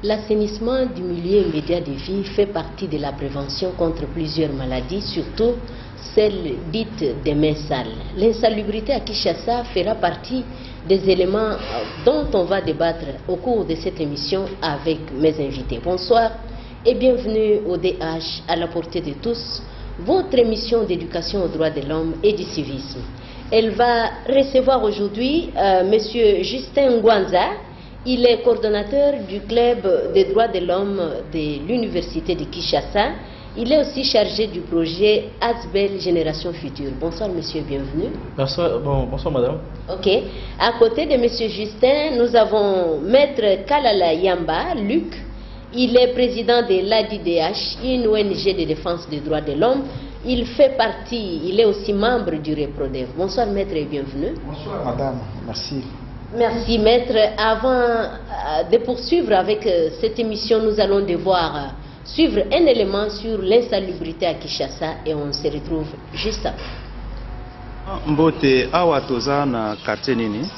L'assainissement du milieu immédiat de vie fait partie de la prévention contre plusieurs maladies, surtout celles dites des mains sales. L'insalubrité à Kinshasa fera partie des éléments dont on va débattre au cours de cette émission avec mes invités. Bonsoir et bienvenue au DH à la portée de tous, votre émission d'éducation aux droits de l'homme et du civisme. Elle va recevoir aujourd'hui Monsieur Justin Ngwanza. Il est coordonnateur du club des droits de l'homme de l'université de Kinshasa. Il est aussi chargé du projet Asbel Génération Future. Bonsoir monsieur, bienvenue. Bonsoir, bonsoir madame. Ok. À côté de monsieur Justin, nous avons maître Kalala Yamba, Luc. Il est président de l'ADDH, une ONG de défense des droits de l'homme. Il est aussi membre du REPRODEV. Bonsoir maître et bienvenue. Bonsoir madame, merci. Merci maître. Avant de poursuivre avec cette émission, nous allons devoir suivre un élément sur l'insalubrité à Kinshasa et on se retrouve juste après. Mbote awa toza na quartier nini?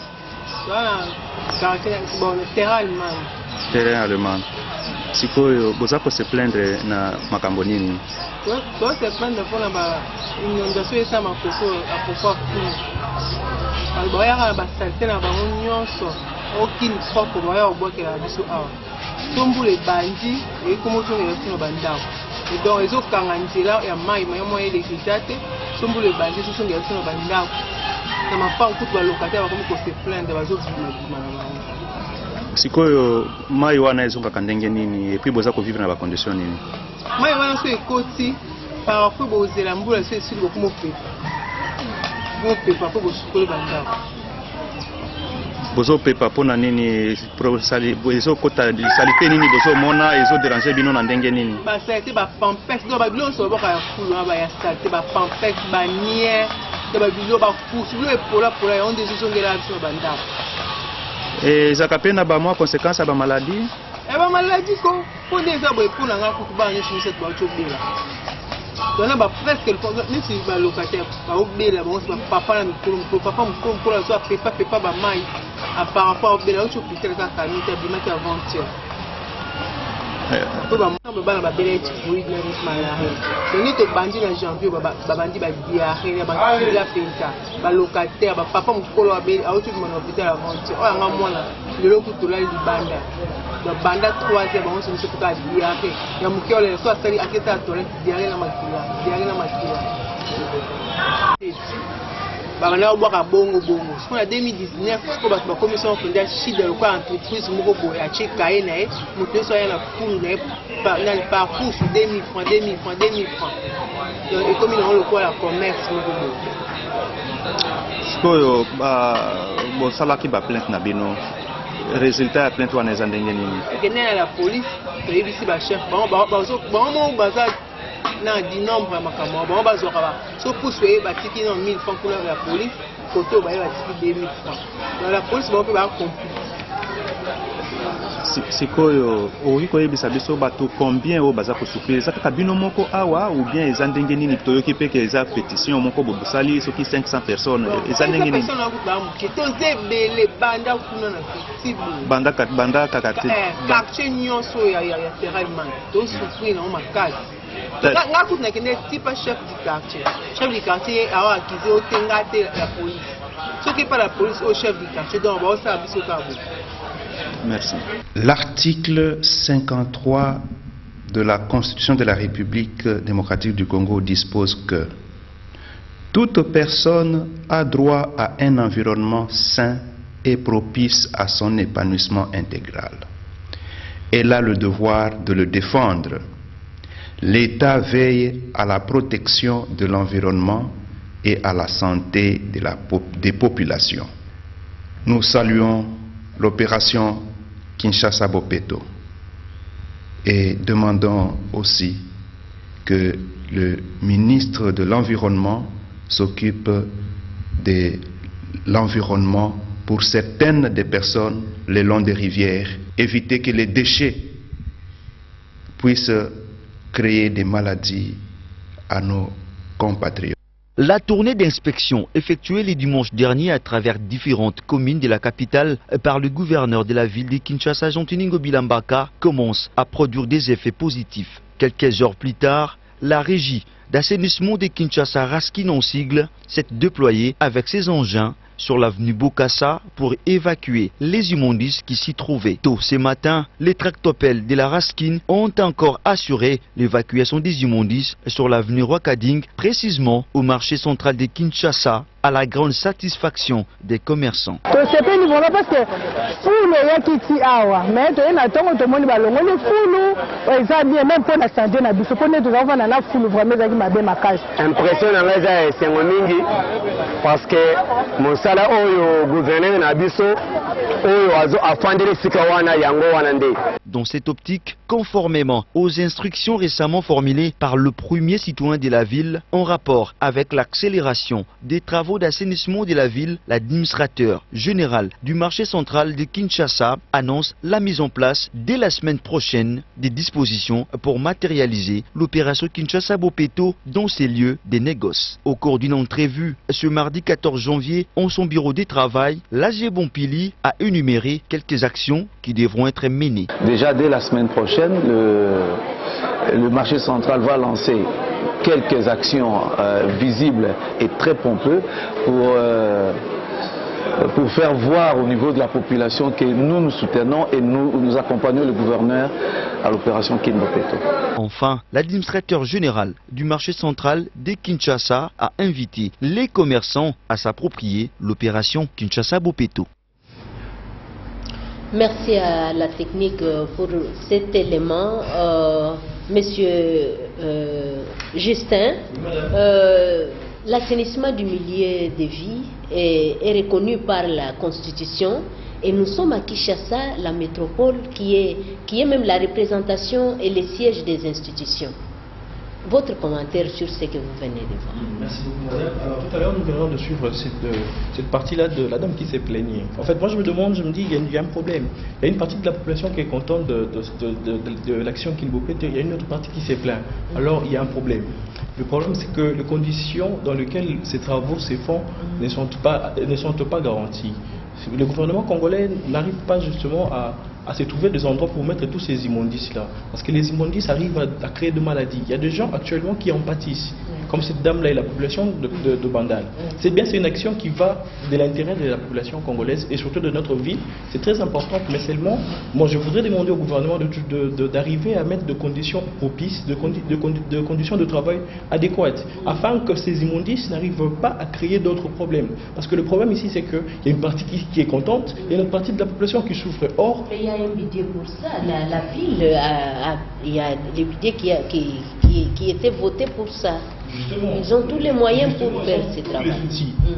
Terrain allemand. Sikoyo boza ko se plaindre na makambo nini? Boza se plaindre pona ba inondation esa makoko apofa ku. Alboya ba salté na bango nyonso aucune propre boya obokela biso awa. Sombule bandi et comment on est resté na bandao. Et donc ezo kanga nzela ya mai moyo électricité sombule bandi so songa resté na bandao. Na mapa okutu ba locataire ba ko se plaindre ba zo bima na bango. Sikoyo mai wana ezongaka ndenge nini et puis boza ko vivre na ba condition nini? Mai wana so ekoti parfois bozela mbula so esili bokumo pe. Bozo pepa pona nini bozo kota salite nini bozo mona ezo déranger bino na ndenge nini? Ba salite ba pampes do ba bilo so boka ya fulu ba ya salite ba pampes ba nier do ba bilo ba fusu bilo epola pola on des zongela biso banda. Zaka pena ba moi conséquence ba maladie? Ba maladie ko po des abo epona nga ku ba nyo sur cette ba chobela. On a presque le temps, même si le locataire va oublier la banque, papa mukolo soit pepa ba mai par rapport au béla au hôpital ça famille tabima qui avant-hier. Pour ba ba béla ti fouille na risque malade. Donc to bandi na janvier ba bandi ba diarrhée ba la penta ba locataire ba papa mukolo a béla au hôpital avant-hier. O nga mwana le lokuto la libanda. Le banda 3e on se peut pas dire il y a mukiole soit sali aketa torrent diarrhée na makila bana obaka bongo so na 2019 ko ba commission fondée chide le quoi entreprise moko boya cheka na e muto so ya na fulu na le parcours 2000 francs donc comme on le quoi la commerce moko sikoyo bo salaki ba plainte na bino résultat à plainte wana ezandenge nini? Ekene la police toyebisi ba chef bon baza na di nombre makambo bon bazoka ba so pousse ba tiki na 1000 francs pour la police koto ba tiki 2000 francs dans la police ba peut ba complice. Sikoyo oriko yebisa biso bato combien o baza ko souffrir ça kaka bino moko awa ou bien ezandenge nini toyoki pe ke eza pétition moko bobusali soki 500 personnes ezandenge nini? Banda quartier nyonso ya terrain to souffrir na makasi. Nga kuna kende type chef du quartier awa akize otenga te la police. Soki pas la police au chef du quartier donc ba osa biso ka bo. Merci. L'article 53 de la Constitution de la République démocratique du Congo dispose que toute personne a droit à un environnement sain et propice à son épanouissement intégral. Elle a le devoir de le défendre. L'État veille à la protection de l'environnement et à la santé des populations. Nous saluons l'opération Kinshasa Bopeto. Et demandons aussi que le ministre de l'Environnement s'occupe de l'environnement pour certaines des personnes le long des rivières, éviter que les déchets puissent créer des maladies à nos compatriotes. La tournée d'inspection effectuée le dimanche dernier à travers différentes communes de la capitale par le gouverneur de la ville de Kinshasa, Jean-Tiningo Bilambaka, commence à produire des effets positifs. Quelques heures plus tard, la régie d'assainissement de Kinshasa, Raskin en sigle, s'est déployée avec ses engins sur l'avenue Bokassa pour évacuer les immondices qui s'y trouvaient. Tôt ce matin, les tractopelles de la Raskin ont encore assuré l'évacuation des immondices sur l'avenue Rwakading, précisément au marché central de Kinshasa, à la grande satisfaction des commerçants. Parce que mon salaire au gouverneur Nabiso dans cette optique, conformément aux instructions récemment formulées par le premier citoyen de la ville en rapport avec l'accélération des travaux d'assainissement de la ville, l'administrateur général du marché central de Kinshasa annonce la mise en place dès la semaine prochaine des dispositions pour matérialiser l'opération Kinshasa-Bopeto dans ces lieux de négoce. Au cours d'une entrevue ce mardi 14 janvier en son bureau de travail, l'AG Bompili a énuméré quelques actions qui devront être menées. Déjà dès la semaine prochaine, le marché central va lancer quelques actions visibles et très pompeuses pour faire voir au niveau de la population que nous soutenons et nous accompagnons le gouverneur à l'opération Kinbopeto. Enfin, l'administrateur général du marché central de Kinshasa a invité les commerçants à s'approprier l'opération Kinshasa-Bopeto. Merci à la technique pour cet élément. Monsieur Justin, l'assainissement du milieu de vie est reconnu par la Constitution et nous sommes à Kinshasa, la métropole qui est même la représentation et le siège des institutions. Votre commentaire sur ce que vous venez de voir. Merci beaucoup, madame. Alors, tout à l'heure, nous venons de suivre cette partie-là de la dame qui s'est plaignée. En fait, moi, je me dis, il y a un problème. Il y a une partie de la population qui est contente de l'action Kinbopeto, il y a une autre partie qui s'est plainte. Alors, il y a un problème. Le problème, c'est que les conditions dans lesquelles ces travaux se font ne sont pas garanties. Le gouvernement congolais n'arrive pas justement à se trouver des endroits pour mettre tous ces immondices-là. Parce que les immondices arrivent à créer des maladies. Il y a des gens actuellement qui en pâtissent, comme cette dame-là et la population de Bandal. C'est bien, c'est une action qui va de l'intérêt de la population congolaise et surtout de notre ville. C'est très important, mais seulement, moi je voudrais demander au gouvernement d'arriver à mettre des conditions propices, de conditions de travail adéquates, afin que ces immondices n'arrivent pas à créer d'autres problèmes. Parce que le problème ici, c'est qu'il y a une partie qui est contente et une autre partie de la population qui souffre. Or, il y a un budget pour ça. La ville, il y a des budgets qui étaient votés pour ça. Justement, ils ont tous les moyens pour faire ce travail.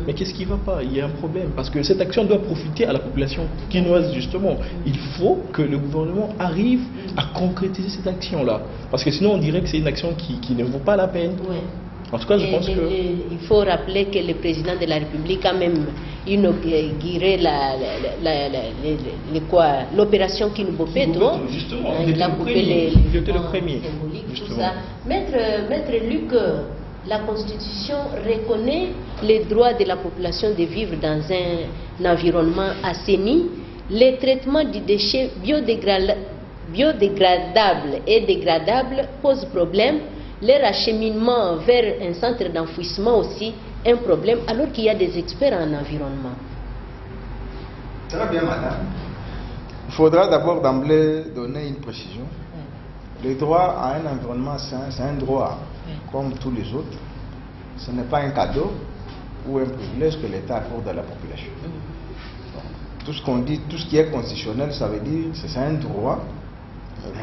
Mais qu'est-ce qui ne va pas? Il y a un problème. Parce que cette action doit profiter à la population quinoise, justement. Il faut que le gouvernement arrive à concrétiser cette action-là. Parce que sinon, on dirait que c'est une action qui ne vaut pas la peine. Ouais. En tout cas, je pense que... Il faut rappeler que le président de la République a même inauguré l'opération Kinbopeto. Justement, il a coupé les le premier. Tout ça. Maître Luc, la Constitution reconnaît les droits de la population de vivre dans un environnement assaini. Les traitements du déchet biodégradable et dégradable posent problème. Leur acheminement vers un centre d'enfouissement aussi un problème, alors qu'il y a des experts en environnement. Très bien, madame. Il faudra d'abord d'emblée donner une précision. Le droit à un environnement sain, c'est un droit comme tous les autres. Ce n'est pas un cadeau ou un privilège que l'État accorde à la population. Donc, tout ce qu'on dit, tout ce qui est constitutionnel, ça veut dire que c'est un droit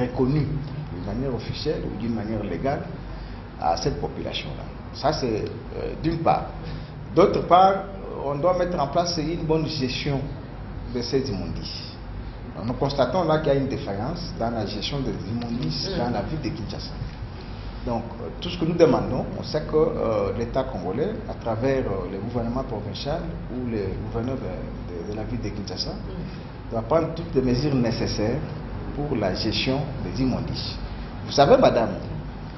reconnu d'une manière officielle ou d'une manière légale à cette population-là. Ça, c'est d'une part. D'autre part, on doit mettre en place une bonne gestion de ces immondices. Nous constatons là qu'il y a une défaillance dans la gestion des immondices dans la ville de Kinshasa. Donc, tout ce que nous demandons, on sait que l'État congolais, à travers le gouvernement provincial ou le gouverneur de la ville de Kinshasa, doit prendre toutes les mesures nécessaires pour la gestion des immondices. Vous savez, madame,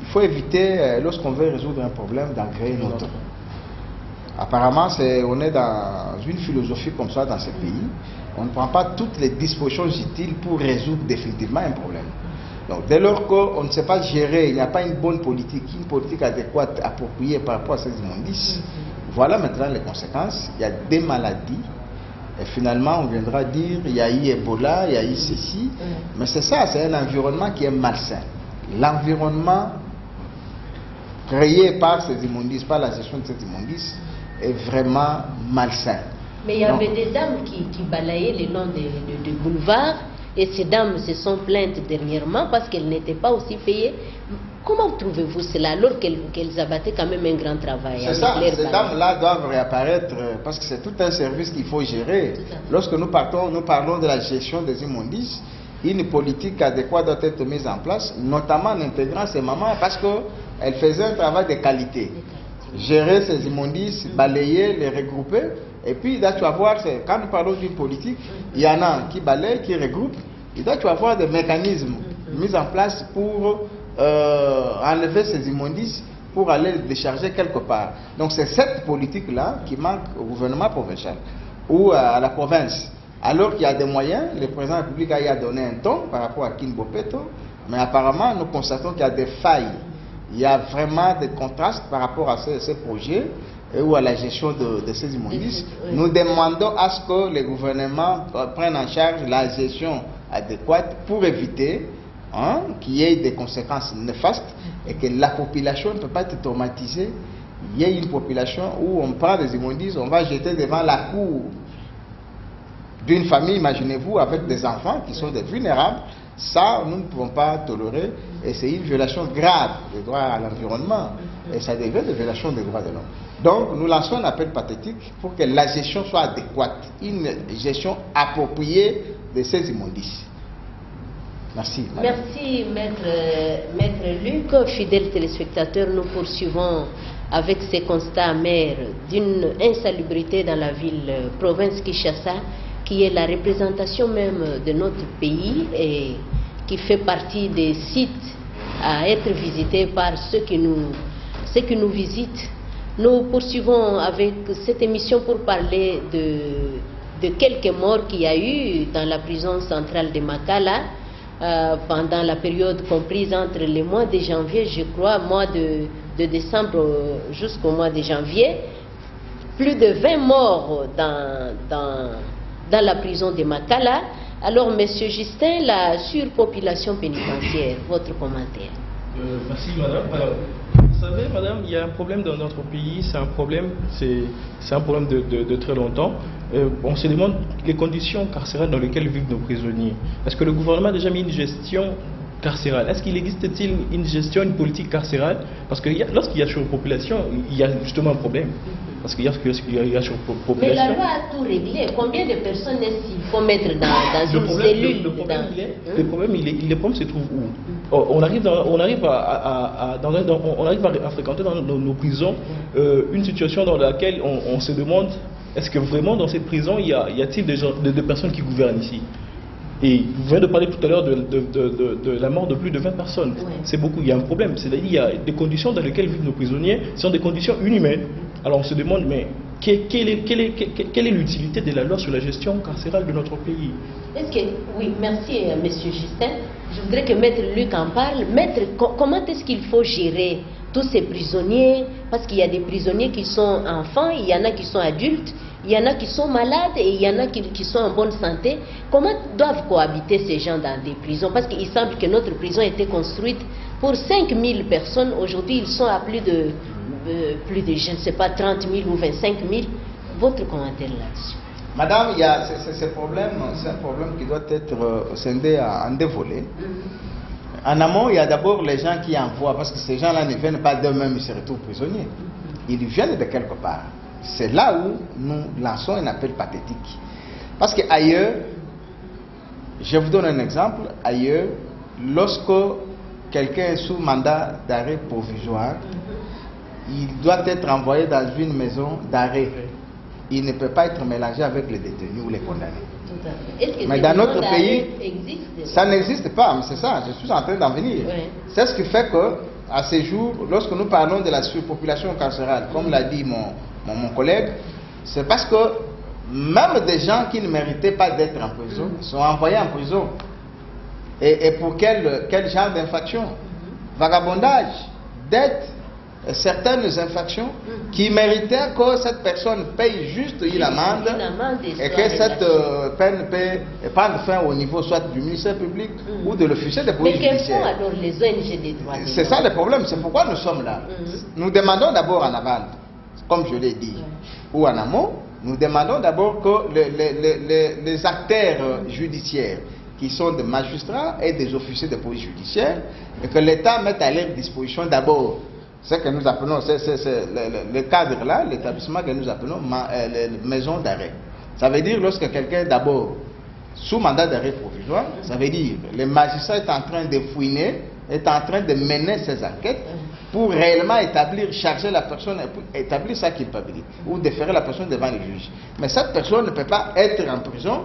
il faut éviter, lorsqu'on veut résoudre un problème, d'en créer un autre. Apparemment, on est dans une philosophie comme ça dans ce pays. On ne prend pas toutes les dispositions utiles pour résoudre définitivement un problème. Donc, dès lors qu'on ne sait pas gérer, il n'y a pas une bonne politique, une politique adéquate, appropriée par rapport à ces immondices, voilà maintenant les conséquences. Il y a des maladies, et finalement on viendra dire il y a eu Ebola, il y a eu ceci, mais c'est ça, c'est un environnement qui est malsain. L'environnement créé par ces immondices, par la gestion de ces immondices, est vraiment malsain. Mais il y avait des dames qui balayaient le long des boulevards. Et ces dames se sont plaintes dernièrement parce qu'elles n'étaient pas aussi payées. Comment trouvez-vous cela alors qu'elles abattaient quand même un grand travail? C'est ça, ces dames-là doivent réapparaître parce que c'est tout un service qu'il faut gérer. Lorsque nous parlons de la gestion des immondices, une politique adéquate doit être mise en place, notamment en intégrant ces mamans parce qu'elles faisaient un travail de qualité. Gérer ces immondices, balayer, les regrouper. Et puis, là, tu vas voir, quand nous parlons d'une politique, il y en a qui balayent, qui regroupent. Et là, tu vas voir des mécanismes mis en place pour enlever ces immondices, pour aller les décharger quelque part. Donc, c'est cette politique-là qui manque au gouvernement provincial ou à la province. Alors qu'il y a des moyens, le président de la République a donné un ton par rapport à Kinbopeto, mais apparemment, nous constatons qu'il y a des failles. Il y a vraiment des contrastes par rapport à ces projets ou à la gestion de ces immondices. Nous demandons à ce que le gouvernement prenne en charge la gestion adéquate pour éviter qu'il y ait des conséquences néfastes et que la population ne peut pas être traumatisée. Il y a une population où on prend des immondices, on va jeter devant la cour d'une famille, imaginez-vous, avec des enfants qui sont des vulnérables. Ça, nous ne pouvons pas tolérer et c'est une violation grave des droits à l'environnement et ça devient une violation des droits de l'homme. Donc, nous lançons un appel pathétique pour que la gestion soit adéquate, une gestion appropriée de ces immondices. Merci. Madame. Merci, Maître Luc. Fidèles téléspectateurs, nous poursuivons avec ces constats amers d'une insalubrité dans la ville province Kinshasa, qui est la représentation même de notre pays et qui fait partie des sites à être visités par ceux qui nous visitent. Nous poursuivons avec cette émission pour parler de quelques morts qu'il y a eu dans la prison centrale de Makala pendant la période comprise entre les mois de janvier, je crois, mois de décembre jusqu'au mois de janvier. Plus de 20 morts dans la prison de Makala. Alors, Monsieur Justin, la surpopulation pénitentiaire, votre commentaire. Merci, madame. Alors, vous savez, madame, il y a un problème dans notre pays, c'est un problème de très longtemps. On se demande les conditions carcérales dans lesquelles vivent nos prisonniers. Est-ce que le gouvernement a déjà mis une gestion carcérale? Est-ce qu'il existe-t-il une gestion, une politique carcérale? Parce que lorsqu'il y a surpopulation, il y a justement un problème. Parce qu'il y a surpopulation. Mais la loi a tout réglé. Combien de personnes est-ce qu'il faut mettre dans une cellule? Le problème se trouve où? On arrive à fréquenter dans nos prisons une situation dans laquelle on se demande est-ce que vraiment dans cette prison y a-t-il des personnes qui gouvernent ici? Et vous venez de parler tout à l'heure de la mort de plus de 20 personnes. Ouais. C'est beaucoup, il y a un problème. C'est-à-dire qu'il y a des conditions dans lesquelles vivent nos prisonniers, ce sont des conditions inhumaines. Alors on se demande, mais quelle est l'utilité de la loi sur la gestion carcérale de notre pays? Oui, merci Monsieur Justin. Je voudrais que Maître Luc en parle. Maître, comment est-ce qu'il faut gérer tous ces prisonniers? Parce qu'il y a des prisonniers qui sont enfants, il y en a qui sont adultes, il y en a qui sont malades et il y en a qui sont en bonne santé. Comment doivent cohabiter ces gens dans des prisons? Parce qu'il semble que notre prison a été construite pour 5000 personnes. Aujourd'hui, ils sont à plus de, je ne sais pas, 30 000 ou 25 000. Votre commentaire là-dessus? Madame, il y a ce problème, c'est un problème qui doit être scindé en deux volets. En amont, il y a d'abord les gens qui envoient, parce que ces gens-là ne viennent pas d'eux-mêmes, ils se retrouvent prisonniers. Ils viennent de quelque part. C'est là où nous lançons un appel pathétique. Parce qu'ailleurs, Je vous donne un exemple. Ailleurs, lorsque quelqu'un est sous mandat d'arrêt provisoire, il doit être envoyé dans une maison d'arrêt. Il ne peut pas être mélangé avec les détenus ou les condamnés. Mais dans notre pays, ça n'existe pas. Mais c'est ça, je suis en train d'en venir. C'est ce qui fait que, à ces jours, lorsque nous parlons de la surpopulation carcérale, comme l'a dit mon collègue, c'est parce que même des gens qui ne méritaient pas d'être en prison sont envoyés en prison. Et pour quel genre d'infraction? Vagabondage, dette, certaines infractions qui méritaient que cette personne paye juste une amende et que cette peine peut prendre fin au niveau soit du ministère public ou de l'officier de police judiciaire. Mais quels sont alors les ONG des droits de l'homme? C'est ça le problème, c'est pourquoi nous sommes là. Nous demandons d'abord en aval, comme je l'ai dit, ou en amont, nous demandons d'abord que les acteurs judiciaires qui sont des magistrats et des officiers de police judiciaire, et que l'État mette à leur disposition d'abord ce que nous appelons, c'est le cadre-là, l'établissement que nous appelons maison d'arrêt. Ça veut dire lorsque quelqu'un est d'abord sous mandat d'arrêt provisoire, ça veut dire le magistrat est en train de fouiner, est en train de mener ses enquêtes pour réellement établir, charger la personne, établir sa culpabilité ou déférer la personne devant le juge. Mais cette personne ne peut pas être en prison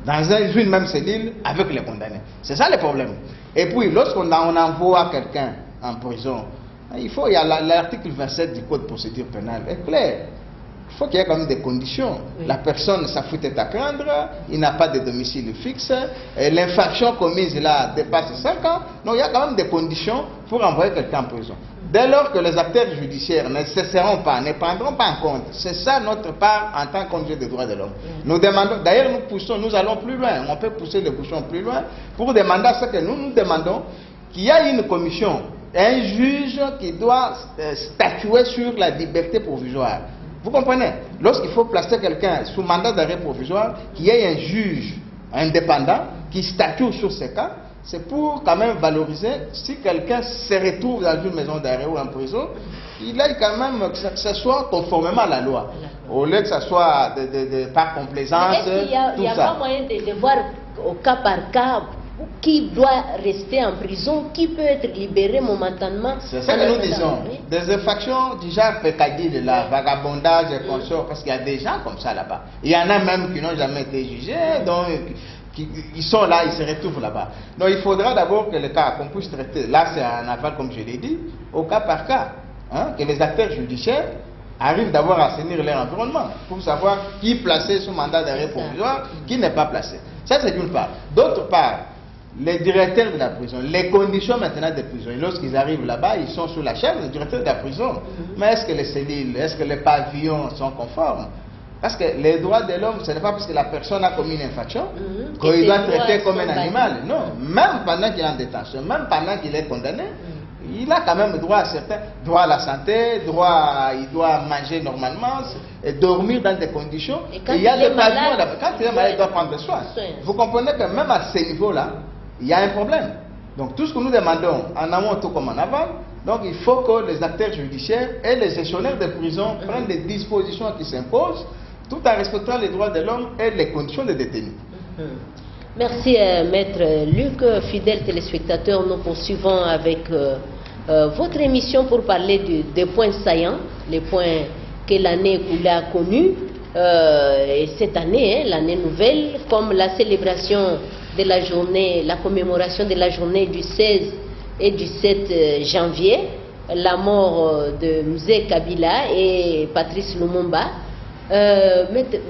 dans une même cellule avec les condamnés. C'est ça le problème. Et puis lorsqu'on envoie quelqu'un en prison, il y a l'article 27 du Code de procédure pénale est clair. Il faut qu'il y ait quand même des conditions. La personne, sa faute est à craindre, il n'a pas de domicile fixe, l'infraction commise là dépasse 5 ans. Donc il y a quand même des conditions pour envoyer quelqu'un en prison. Dès lors que les acteurs judiciaires ne cesseront pas, ne prendront pas en compte, c'est ça notre part en tant qu'ONG des droits de l'homme. Nous demandons, d'ailleurs nous poussons, nous allons plus loin, on peut pousser les bouchons plus loin pour demander à ce que nous demandons qu'il y ait une commission, un juge qui doit statuer sur la liberté provisoire. Vous comprenez? Lorsqu'il faut placer quelqu'un sous mandat d'arrêt provisoire, qu'il y ait un juge indépendant qui statue sur ces cas, c'est pour quand même valoriser, si quelqu'un se retrouve dans une maison d'arrêt ou en prison, il aille quand même que ce soit conformément à la loi. Au lieu que ce soit par complaisance, tout ça. Il n'y a pas moyen de voir au cas par cas qui doit rester en prison, qui peut être libéré momentanément. C'est ça que nous disons. Des infractions du genre pécadille de la vagabondage et consorts, parce qu'il y a des gens comme ça là-bas. Il y en a même qui n'ont jamais été jugés, donc ils sont là, ils se retrouvent là-bas. Donc il faudra d'abord que le cas qu'on puisse traiter, là c'est un aval comme je l'ai dit, au cas par cas, hein, que les acteurs judiciaires arrivent d'abord à assainir leur environnement pour savoir qui est placé sous mandat d'arrêt provisoire, qui n'est pas placé. Ça c'est d'une part. D'autre part, les directeurs de la prison, les conditions maintenant des prisons, lorsqu'ils arrivent là-bas, ils sont sous la chaîne des directeurs de la prison. Mais est-ce que les cellules, est-ce que les pavillons sont conformes? Parce que les droits de l'homme, ce n'est pas parce que la personne a commis une infraction qu'il doit traiter comme un animal. Non, même pendant qu'il est en détention, même pendant qu'il est condamné, il a quand même droit à certains droits à la santé, il doit manger normalement, et dormir dans des conditions. Et il y a des pavillons là-bas. Quand il est malade, il doit prendre soin. Vous comprenez que même à ce niveau-là, il y a un problème. Donc tout ce que nous demandons en amont tout comme en aval, donc il faut que les acteurs judiciaires et les gestionnaires de prison prennent des dispositions qui s'imposent tout en respectant les droits de l'homme et les conditions des détenus. Merci Maître Luc. Fidèles téléspectateurs, nous poursuivons avec votre émission pour parler des points saillants, les points que l'année écoulée a connus. Et cette année, l'année nouvelle, comme la célébration de la journée, la commémoration de la journée du 16 et du 7 janvier, la mort de Mzee Kabila et Patrice Lumumba.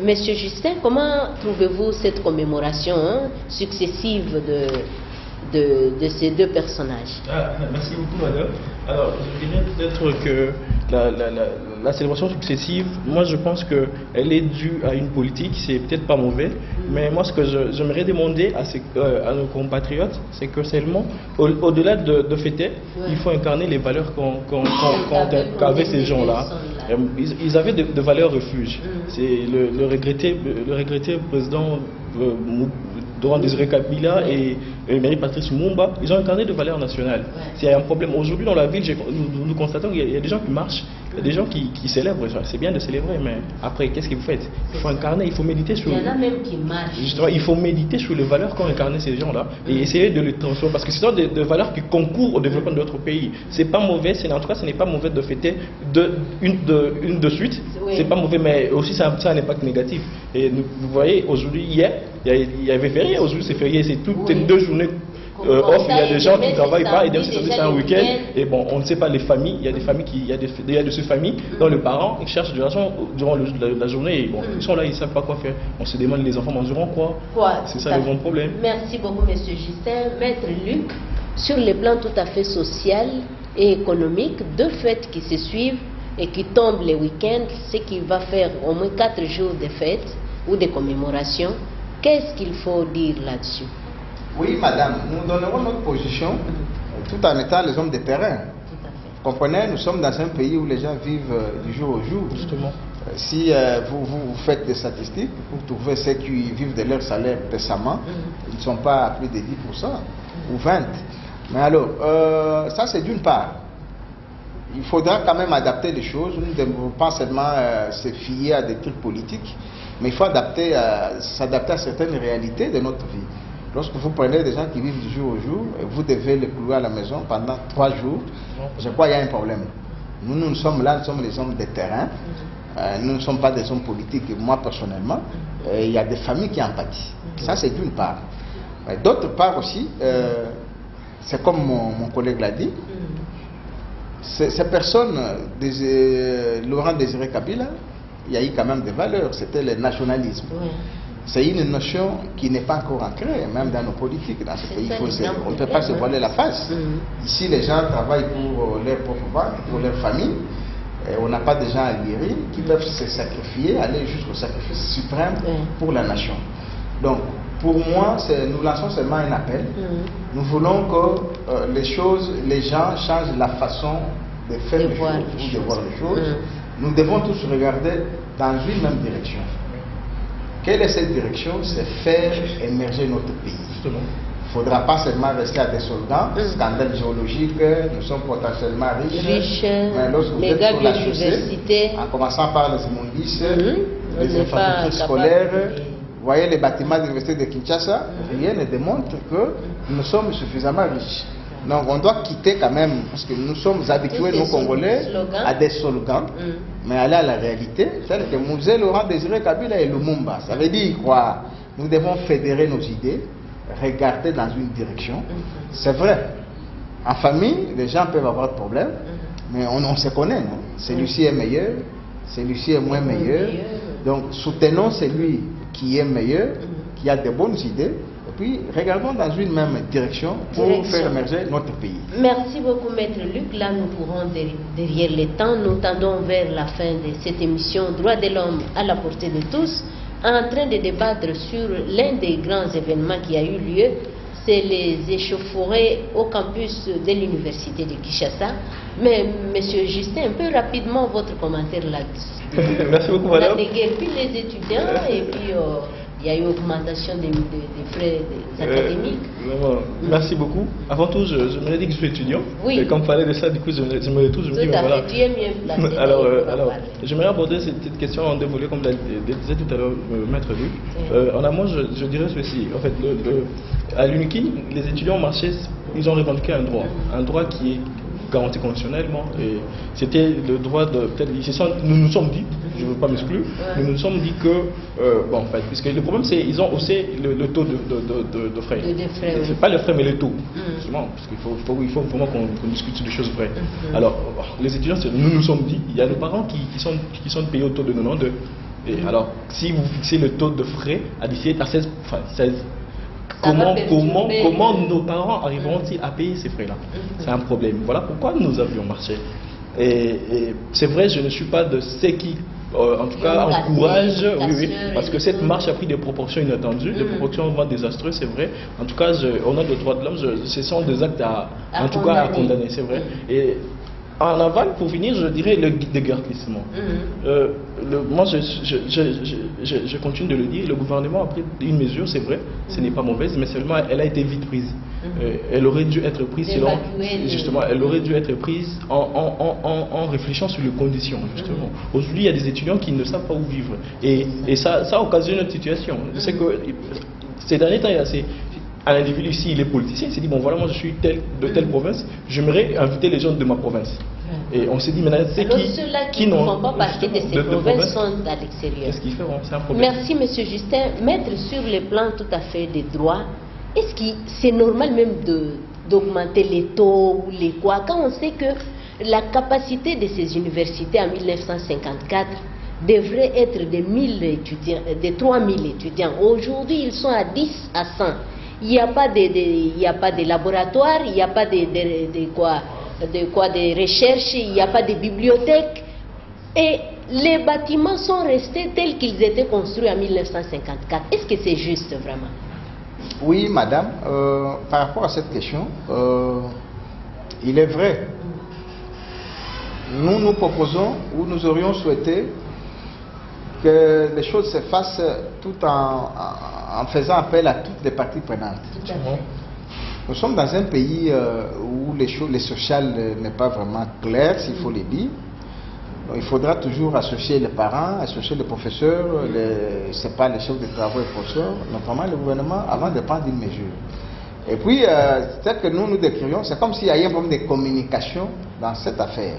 Monsieur Justin, comment trouvez-vous cette commémoration successive de ces deux personnages? Merci beaucoup, madame. Alors, je dirais peut-être que la célébration successive, moi je pense qu'elle est due à une politique, c'est peut-être pas mauvais, mais moi ce que j'aimerais demander à nos compatriotes, c'est que seulement, au-delà de fêter, il faut incarner les valeurs qu'avaient ces gens-là. Ils avaient de valeurs refuges. C'est le regretté président Laurent Désiré Kabila et Patrice Lumumba, ils ont un carnet de valeurs nationales. S'il y a un problème aujourd'hui dans la ville, nous constatons qu'il y a des gens qui marchent, il y a des gens qui célèbrent. C'est bien de célébrer, mais après, qu'est-ce que vous faites? Il faut un carnet, il faut méditer sur... Il y en a même qui marchent. Justement, il faut méditer sur les valeurs qu'ont incarnées ces gens-là et essayer de les transformer, parce que ce sont des valeurs qui concourent au développement de notre pays. C'est pas mauvais, en tout cas, ce n'est pas mauvais de fêter une de suite. C'est pas mauvais, mais aussi ça a un impact négatif. Et vous voyez, aujourd'hui, hier, il y avait férié, aujourd'hui c'est férié, c'est toutes les 2 journées off, il y a des gens qui ne travaillent pas, et donc c'est un week-end, et bon, on ne sait pas les familles, il y a des familles il y a de ces familles dont les parents ils cherchent de l'argent durant la journée, et bon, ils sont là, ils ne savent pas quoi faire. On se demande les enfants mangeront quoi. C'est ça le grand problème. Merci beaucoup, M. Justin. Maître Luc, sur les plans tout à fait social et économique, 2 fêtes qui se suivent et qui tombent les week-ends, ce qui va faire au moins 4 jours de fêtes ou de commémoration. Qu'est-ce qu'il faut dire là-dessus? Oui, madame, nous donnerons notre position tout en étant les hommes de terrain. Vous comprenez, nous sommes dans un pays où les gens vivent du jour au jour. Justement. Si vous faites des statistiques, vous trouvez ceux qui vivent de leur salaire récemment, ils ne sont pas à plus de 10% ou 20%. Mais alors, ça c'est d'une part. Il faudra quand même adapter les choses. Nous ne devons pas seulement se fier à des trucs politiques, mais il faut s'adapter à certaines réalités de notre vie. Lorsque vous prenez des gens qui vivent du jour au jour, et vous devez les clouer à la maison pendant 3 jours, je crois qu'il y a un problème. Nous sommes là, nous sommes les hommes de terrain, nous ne sommes pas des hommes politiques, moi personnellement, il y a des familles qui en pâtissent. Ça c'est d'une part. D'autre part aussi, c'est comme mon collègue l'a dit, ces personnes, Laurent Désiré Kabila, il y a eu quand même des valeurs, c'était le nationalisme. C'est une notion qui n'est pas encore ancrée, même dans nos politiques dans ce pays. On ne peut pas se voiler la face. Ici, les gens travaillent pour leur propre banque, pour leur famille. Et on n'a pas de gens aguerris qui peuvent se sacrifier, aller jusqu'au sacrifice suprême pour la nation. Donc, pour moi, nous lançons seulement un appel. Nous voulons que les gens changent la façon de faire les choses, de voir les choses. Nous devons tous regarder dans une même direction. Quelle est cette direction? C'est faire émerger notre pays. Il ne faudra pas seulement rester à des soldats, scandale géologique, nous sommes potentiellement riches, mais lorsque vous êtes sur la chaussée, en commençant par les immondices, les infrastructures scolaires, vous voyez les bâtiments de l'université de Kinshasa, rien ne démontre que nous sommes suffisamment riches. Donc on doit quitter quand même, parce que nous sommes habitués, nous Congolais, à des slogans, mais aller à la réalité, c'est-à-dire que Musée Laurent Désiré Kabila et Lumumba, ça veut dire quoi? Nous devons fédérer nos idées, regarder dans une direction. C'est vrai, en famille, les gens peuvent avoir de problèmes, mais on se connaît, non? Celui-ci est meilleur, celui-ci est moins meilleur, donc soutenons celui qui est meilleur, qui a de bonnes idées, et puis regardons dans une même direction pour faire émerger notre pays. Merci beaucoup, Maître Luc. Là, nous courons derrière les temps. Nous tendons vers la fin de cette émission Droits de l'homme à la portée de tous, en train de débattre sur l'un des grands événements qui a eu lieu. C'est les échauffourées au campus de l'université de Kinshasa. Mais, Monsieur Justin, un peu rapidement votre commentaire là-dessus. Merci beaucoup, madame. On a déguerpi les étudiants et puis il y a eu augmentation des frais académiques. Merci beaucoup. Avant tout, je me dis que je suis étudiant. Oui. Et comme parlait de ça, du coup, je me dis, voilà. Tu es mieux placé. Alors, j'aimerais aborder cette question en deux volets, comme disait tout à l'heure Maître Luc. En amont, je dirais ceci. En fait, à l'UNIKI, les étudiants ont marché, ils ont revendiqué un droit qui est garanti conventionnellement, et c'était le droit de nous nous sommes dit, je ne veux pas m'exclure, nous nous sommes dit que bon, en fait, puisque le problème c'est ils ont haussé le taux de frais. C'est pas le frais mais le taux, justement, parce qu'il faut vraiment qu'on discute sur des choses vraies. Alors les étudiants, nous nous sommes dit, il y a nos parents qui sont payés au taux de 92, et alors si vous fixez le taux de frais à 17 à 16, comment nos parents arriveront-ils à payer ces frais-là? C'est un problème. Voilà pourquoi nous avions marché. Et c'est vrai, je ne suis pas de ceux qui, en tout cas, encouragent, parce que cette marche a pris des proportions inattendues, des proportions vraiment désastreuses, c'est vrai. En tout cas, on a le droit de l'homme, ce sont des actes à condamner, c'est vrai. Et En aval, pour finir, je dirais le déguerpissement. Moi, je continue de le dire, le gouvernement a pris une mesure, c'est vrai, ce n'est pas mauvaise, mais seulement elle a été vite prise. Elle aurait dû être prise justement, elle aurait dû être prise en réfléchissant sur les conditions, justement. Aujourd'hui, il y a des étudiants qui ne savent pas où vivre. Et ça occasionne une situation. Je sais que ces derniers temps, il y a un individu ici, il est politicien, il s'est dit, bon voilà, moi je suis de telle province, j'aimerais inviter les gens de ma province. Et on s'est dit, maintenant, c'est qui ne font pas partie de ces provinces sont à l'extérieur. Qu'est-ce qu'ils feront? C'est un problème. Merci, M. Justin. Maître, sur le plan tout à fait des droits, est-ce que c'est normal même d'augmenter les taux ou les quoi, quand on sait que la capacité de ces universités en 1954 devrait être de 3000 étudiants. Aujourd'hui, ils sont à 10 à 100. Il n'y a pas de laboratoire, il n'y a pas de recherche, il n'y a pas de bibliothèque. Et les bâtiments sont restés tels qu'ils étaient construits en 1954. Est-ce que c'est juste vraiment? Oui, madame. Par rapport à cette question, il est vrai. Nous proposons, ou nous aurions souhaité, que les choses se fassent tout en faisant appel à toutes les parties prenantes. Nous sommes dans un pays où les sociales n'est pas vraiment claires, s'il faut le dire. Il faudra toujours associer les parents, associer les professeurs, c'est pas les chefs de travail et professeurs, notamment le gouvernement, avant de prendre une mesure. Et puis, c'est que nous décrivons, c'est comme s'il y a un problème de communication dans cette affaire.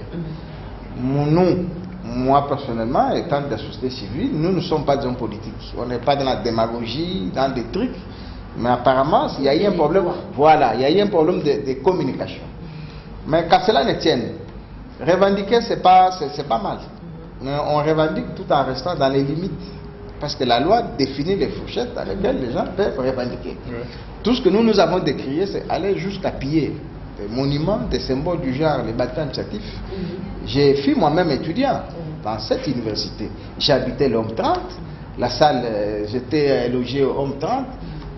Moi personnellement, étant de la société civile, nous ne sommes pas des hommes politiques. On n'est pas dans la démagogie, dans des trucs. Mais apparemment, il y a eu un problème. Voilà, il y a eu un problème de communication. Mais qu'à cela ne tienne, revendiquer, c'est pas mal. Mais on revendique tout en restant dans les limites. Parce que la loi définit les fourchettes dans lesquelles les gens peuvent revendiquer. Tout ce que nous avons décrié, c'est aller jusqu'à piller des monuments, des symboles du genre, les bâtiments administratifs. J'ai fui moi-même étudiant dans cette université. J'habitais l'Homme 30, la salle, j'étais logé au Homme 30,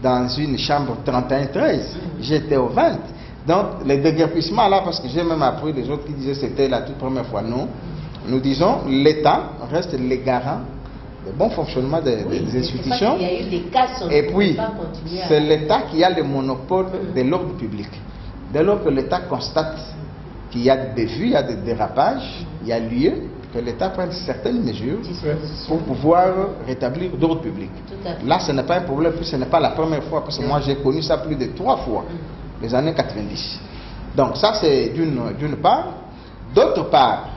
dans une chambre 31-13. J'étais au 20. Donc, les déguerpissements là, parce que j'ai même appris les autres qui disaient que c'était la toute première fois, non. Nous disons, l'État reste les garants du bon fonctionnement des institutions. Il y a eu des cas et puis, c'est l'État qui a le monopole de l'ordre public. Dès lors que l'État constate qu'il y a des vues, il y a des dérapages, il y a lieu que l'État prenne certaines mesures pour pouvoir rétablir l'ordre public. Là, ce n'est pas un problème, puis ce n'est pas la première fois, parce que moi j'ai connu ça plus de 3 fois, les années 90. Donc ça, c'est d'une part. D'autre part,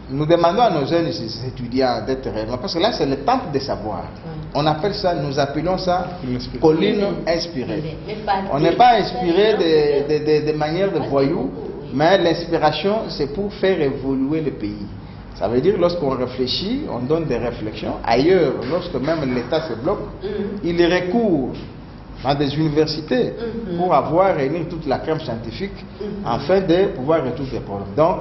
nous demandons à nos jeunes étudiants d'être réellement, parce que là, c'est le temple de savoir. On appelle ça, nous appelons ça colline inspirée. On n'est pas inspiré de manière de voyou, mais l'inspiration, c'est pour faire évoluer le pays. Ça veut dire, lorsqu'on réfléchit, on donne des réflexions. Ailleurs, lorsque même l'État se bloque, il recourt dans des universités pour avoir réuni toute la crème scientifique afin de pouvoir résoudre les problèmes. Donc,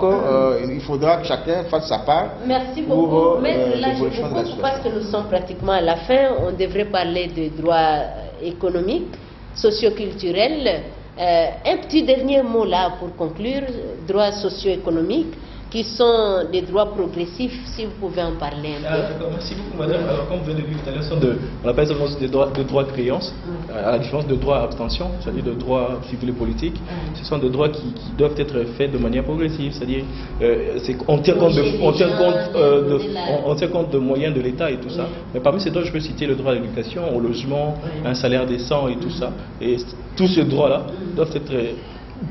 il faudra que chacun fasse sa part. Merci beaucoup. Maître, là, je vous coupe parce que nous sommes pratiquement à la fin. On devrait parler de droits économiques, socioculturels. Un petit dernier mot là pour conclure, droits socio-économiques, qui sont des droits progressifs, si vous pouvez en parler un peu. Merci beaucoup, madame. Alors, comme vous venez de dire tout à l'heure, on appelle ça des droits de créance, à la différence de droits à abstention, c'est-à-dire de droits civils et politiques. Ce sont des droits qui doivent être faits de manière progressive, c'est-à-dire on tient compte de moyens de l'État et tout ça. Mais parmi ces droits, je peux citer le droit à l'éducation, au logement, un salaire décent et tout ça. Et tous ces droits-là doivent être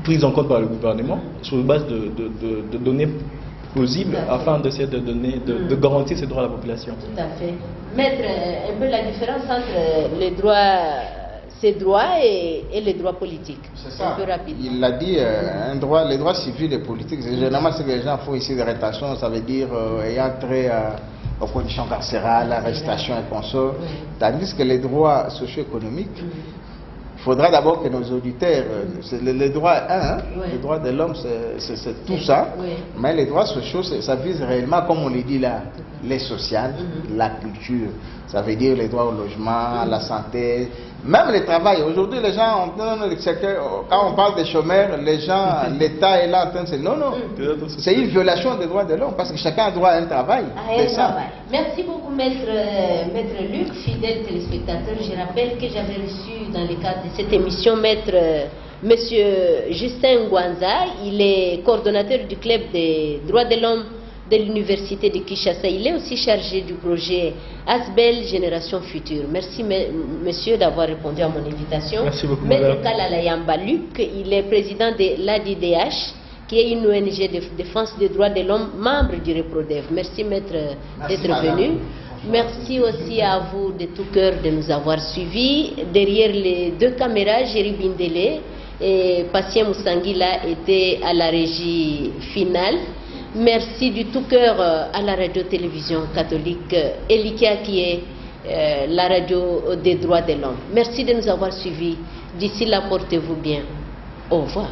prise en compte par le gouvernement sur base de données plausibles afin d'essayer de garantir ces droits à la population. Tout à fait. Maître, un peu la différence entre ces droits et les droits politiques. C'est ça. Un peu rapide. Il l'a dit, les droits civils et politiques, généralement ce que les gens font ici de rétention, ça veut dire ayant trait aux conditions carcérales, l'arrestation et consorts, tandis que les droits socio-économiques, Il faudra d'abord que nos auditeurs, les droits, Ouais. les droits de l'homme, c'est tout ça, Ouais. mais les droits sociaux, ça vise réellement, comme on le dit là, les sociales, la culture, ça veut dire les droits au logement, la santé, même le travail. Aujourd'hui, les gens, quand on parle des chômeurs, les gens, l'État est là en train de se... Non, non, c'est une violation des droits de l'homme, parce que chacun a droit à un travail. À un travail. Merci beaucoup, maître Luc, fidèle téléspectateur. Je rappelle que j'avais reçu dans le cadre de cette émission Monsieur Justin Ngwanza. Il est coordonnateur du club des droits de l'homme de l'université de Kinshasa. Il est aussi chargé du projet Asbel Génération Future. Merci, monsieur, d'avoir répondu à mon invitation. Merci beaucoup, Maître madame. Kalalayamba Luc, il est président de l'ADDH, qui est une ONG de défense des droits de l'homme, membre du REPRODEV. Merci, maître, d'être venu. Merci aussi à vous de tout cœur de nous avoir suivis. Derrière les deux caméras, Jerry Bindele et Patient Moussangila étaient à la régie finale. Merci du tout cœur à la radio-télévision catholique Elikia, qui est la radio des droits de l'homme. Merci de nous avoir suivis. D'ici là, portez-vous bien. Au revoir.